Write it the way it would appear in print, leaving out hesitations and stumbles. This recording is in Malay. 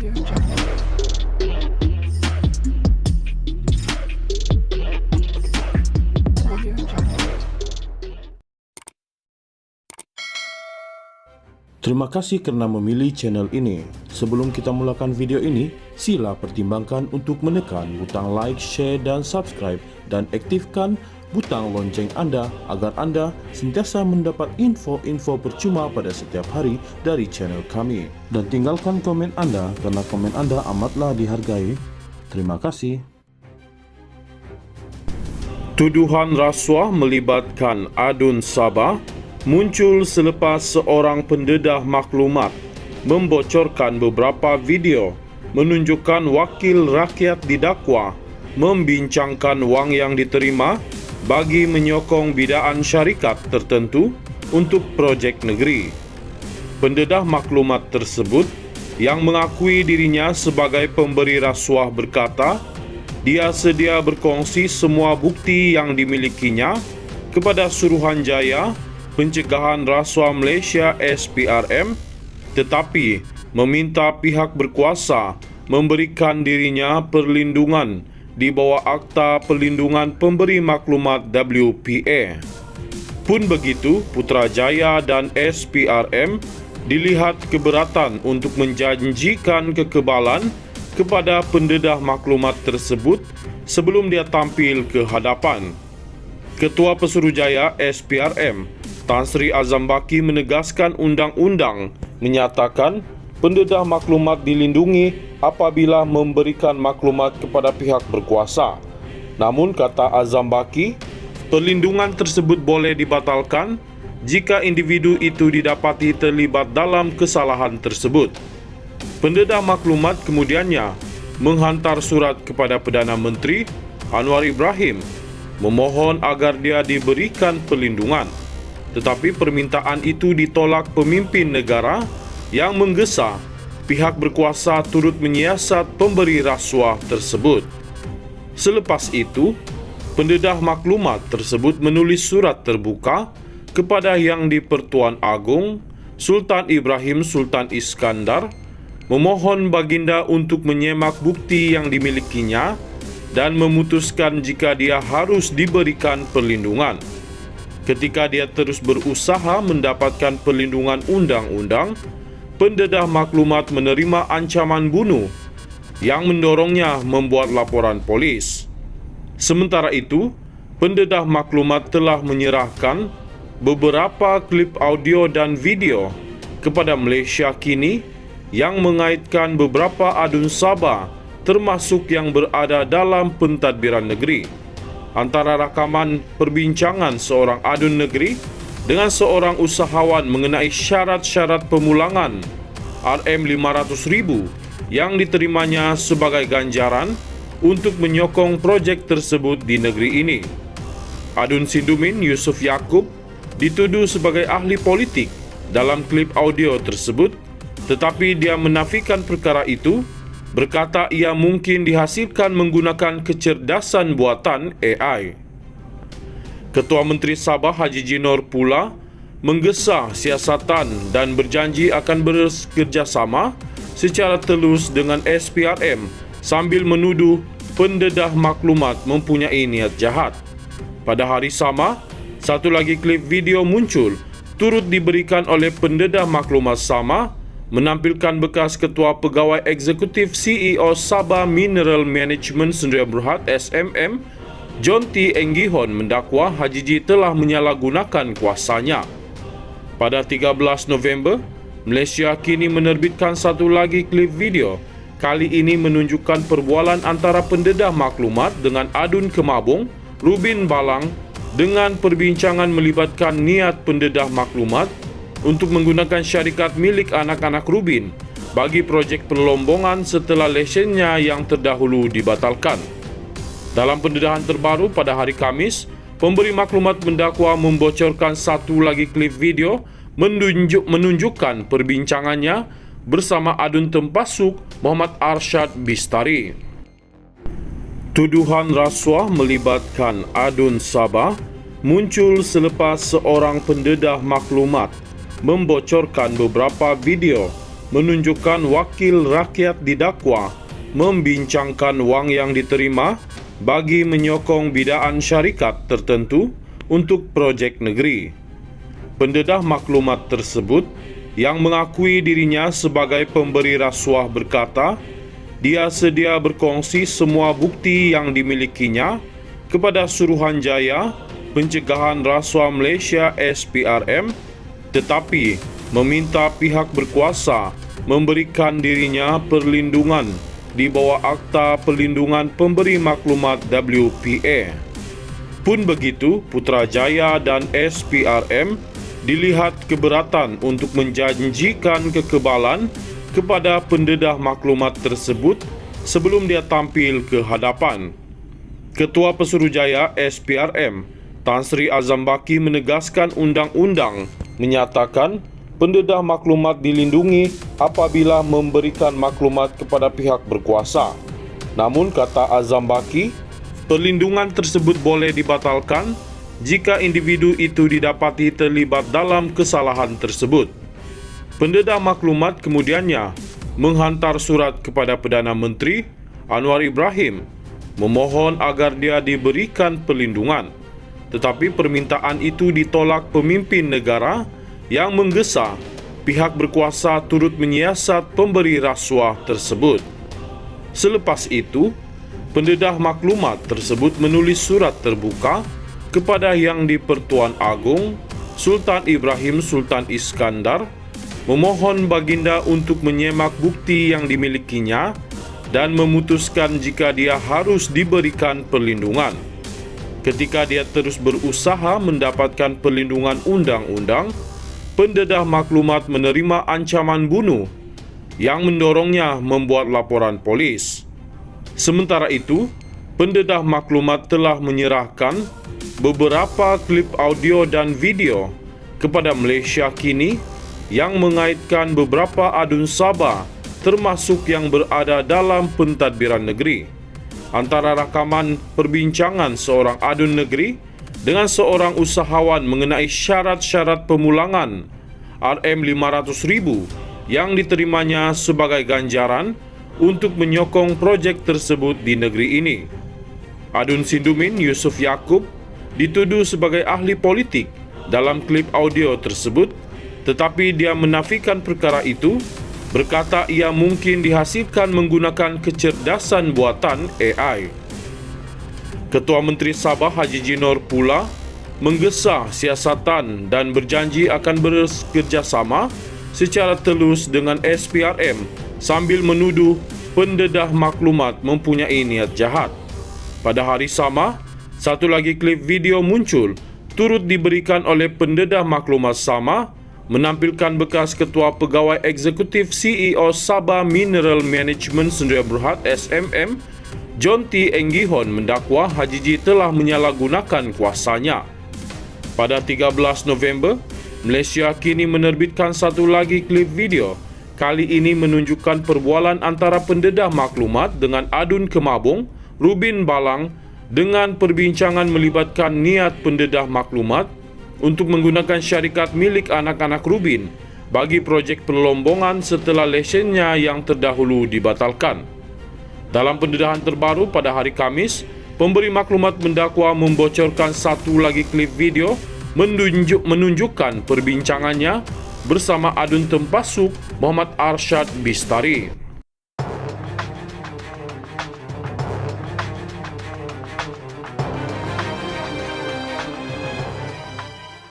Terima kasih kerana memilih channel ini. Sebelum kita mulakan video ini, sila pertimbangkan untuk menekan butang like, share dan subscribe dan aktifkan butang lonceng anda agar anda sentiasa mendapat info-info percuma pada setiap hari dari channel kami. Dan tinggalkan komen anda kerana komen anda amatlah dihargai. Terima kasih. Tuduhan rasuah melibatkan Adun Sabah muncul selepas seorang pendedah maklumat membocorkan beberapa video menunjukkan wakil rakyat didakwa membincangkan wang yang diterima bagi menyokong bidaan syarikat tertentu untuk projek negeri. Pendedah maklumat tersebut yang mengakui dirinya sebagai pemberi rasuah berkata, dia sedia berkongsi semua bukti yang dimilikinya kepada Suruhanjaya Pencegahan Rasuah Malaysia SPRM, tetapi meminta pihak berkuasa memberikan dirinya perlindungan di bawah Akta Perlindungan Pemberi Maklumat WPA. Pun begitu, Putrajaya dan SPRM dilihat keberatan untuk menjanjikan kekebalan kepada pendedah maklumat tersebut sebelum dia tampil ke hadapan. Ketua Pesuruhjaya SPRM Tan Sri Azam Baki menegaskan undang-undang menyatakan pendedah maklumat dilindungi apabila memberikan maklumat kepada pihak berkuasa. Namun, kata Azam Baki, perlindungan tersebut boleh dibatalkan jika individu itu didapati terlibat dalam kesalahan tersebut. Pendedah maklumat kemudiannya menghantar surat kepada Perdana Menteri Anwar Ibrahim memohon agar dia diberikan perlindungan. Tetapi permintaan itu ditolak pemimpin negara yang menggesa pihak berkuasa turut menyiasat pemberi rasuah tersebut. Selepas itu, pendedah maklumat tersebut menulis surat terbuka kepada Yang di-Pertuan Agong Sultan Ibrahim Sultan Iskandar memohon baginda untuk menyemak bukti yang dimilikinya dan memutuskan jika dia harus diberikan perlindungan. Ketika dia terus berusaha mendapatkan perlindungan undang-undang, pendedah maklumat menerima ancaman bunuh yang mendorongnya membuat laporan polis. Sementara itu, pendedah maklumat telah menyerahkan beberapa klip audio dan video kepada Malaysia Kini yang mengaitkan beberapa adun Sabah termasuk yang berada dalam pentadbiran negeri. Antara rakaman perbincangan seorang adun negeri dengan seorang usahawan mengenai syarat-syarat pemulangan RM500,000 yang diterimanya sebagai ganjaran untuk menyokong projek tersebut di negeri ini. Adun Sindumin Yusuf Yaakob dituduh sebagai ahli politik dalam klip audio tersebut, tetapi dia menafikan perkara itu, berkata ia mungkin dihasilkan menggunakan kecerdasan buatan AI. Ketua Menteri Sabah Haji Jinor pula menggesa siasatan dan berjanji akan bekerjasama secara telus dengan SPRM sambil menuduh pendedah maklumat mempunyai niat jahat. Pada hari sama, satu lagi klip video muncul turut diberikan oleh pendedah maklumat sama menampilkan bekas Ketua Pegawai Eksekutif CEO Sabah Mineral Management Sdn Bhd SMM, John T. Enggihon mendakwa Haji Ji telah menyalahgunakan kuasanya. Pada 13 November, Malaysia Kini menerbitkan satu lagi klip video. Kali ini menunjukkan perbualan antara pendedah maklumat dengan adun kemabung, Rubin Balang, dengan perbincangan melibatkan niat pendedah maklumat untuk menggunakan syarikat milik anak-anak Rubin bagi projek perlombongan setelah lesennya yang terdahulu dibatalkan. Dalam pendedahan terbaru pada hari Khamis, pemberi maklumat mendakwa membocorkan satu lagi klip video menunjukkan perbincangannya bersama adun Tempasuk Muhammad Arsyad Bistari. Tuduhan rasuah melibatkan adun Sabah muncul selepas seorang pendedah maklumat membocorkan beberapa video menunjukkan wakil rakyat didakwa membincangkan wang yang diterima bagi menyokong bidaan syarikat tertentu untuk projek negeri. Pendedah maklumat tersebut yang mengakui dirinya sebagai pemberi rasuah berkata, dia sedia berkongsi semua bukti yang dimilikinya kepada Suruhanjaya Pencegahan Rasuah Malaysia SPRM, tetapi meminta pihak berkuasa memberikan dirinya perlindungan di bawah Akta Perlindungan Pemberi Maklumat WPA. Pun begitu, Putrajaya dan SPRM dilihat keberatan untuk menjanjikan kekebalan kepada pendedah maklumat tersebut sebelum dia tampil ke hadapan. Ketua Pesuruhjaya SPRM, Tan Sri Azam Baki menegaskan undang-undang menyatakan pendedah maklumat dilindungi apabila memberikan maklumat kepada pihak berkuasa. Namun, kata Azam Baki, perlindungan tersebut boleh dibatalkan jika individu itu didapati terlibat dalam kesalahan tersebut. Pendedah maklumat kemudiannya menghantar surat kepada Perdana Menteri Anwar Ibrahim memohon agar dia diberikan perlindungan. Tetapi permintaan itu ditolak pemimpin negara yang menggesa pihak berkuasa turut menyiasat pemberi rasuah tersebut. Selepas itu, pendedah maklumat tersebut menulis surat terbuka kepada Yang di-Pertuan Agong Sultan Ibrahim Sultan Iskandar memohon baginda untuk menyemak bukti yang dimilikinya dan memutuskan jika dia harus diberikan perlindungan. Ketika dia terus berusaha mendapatkan perlindungan undang-undang, pendedah maklumat menerima ancaman bunuh yang mendorongnya membuat laporan polis. Sementara itu, pendedah maklumat telah menyerahkan beberapa klip audio dan video kepada Malaysia Kini yang mengaitkan beberapa adun Sabah termasuk yang berada dalam pentadbiran negeri. Antara rakaman perbincangan seorang adun negeri dengan seorang usahawan mengenai syarat-syarat pemulangan RM500,000 yang diterimanya sebagai ganjaran untuk menyokong projek tersebut di negeri ini. Adun Sindumin Yusuf Yaakob dituduh sebagai ahli politik dalam klip audio tersebut, tetapi dia menafikan perkara itu, berkata ia mungkin dihasilkan menggunakan kecerdasan buatan AI. Ketua Menteri Sabah Haji Jinor pula menggesa siasatan dan berjanji akan bekerjasama secara telus dengan SPRM sambil menuduh pendedah maklumat mempunyai niat jahat. Pada hari sama, satu lagi klip video muncul turut diberikan oleh pendedah maklumat sama menampilkan bekas Ketua Pegawai Eksekutif CEO Sabah Mineral Management Sdn Bhd SMM John T. Enggihon mendakwa Haji Ji telah menyalahgunakan kuasanya. Pada 13 November, Malaysia Kini menerbitkan satu lagi klip video. Kali ini menunjukkan perbualan antara pendedah maklumat dengan adun kemabung Rubin Balang dengan perbincangan melibatkan niat pendedah maklumat untuk menggunakan syarikat milik anak-anak Rubin bagi projek perlombongan setelah lesennya yang terdahulu dibatalkan. Dalam pendedahan terbaru pada hari Khamis, pemberi maklumat mendakwa membocorkan satu lagi klip video menunjukkan perbincangannya bersama adun Tempasuk Muhammad Arsyad Bistari.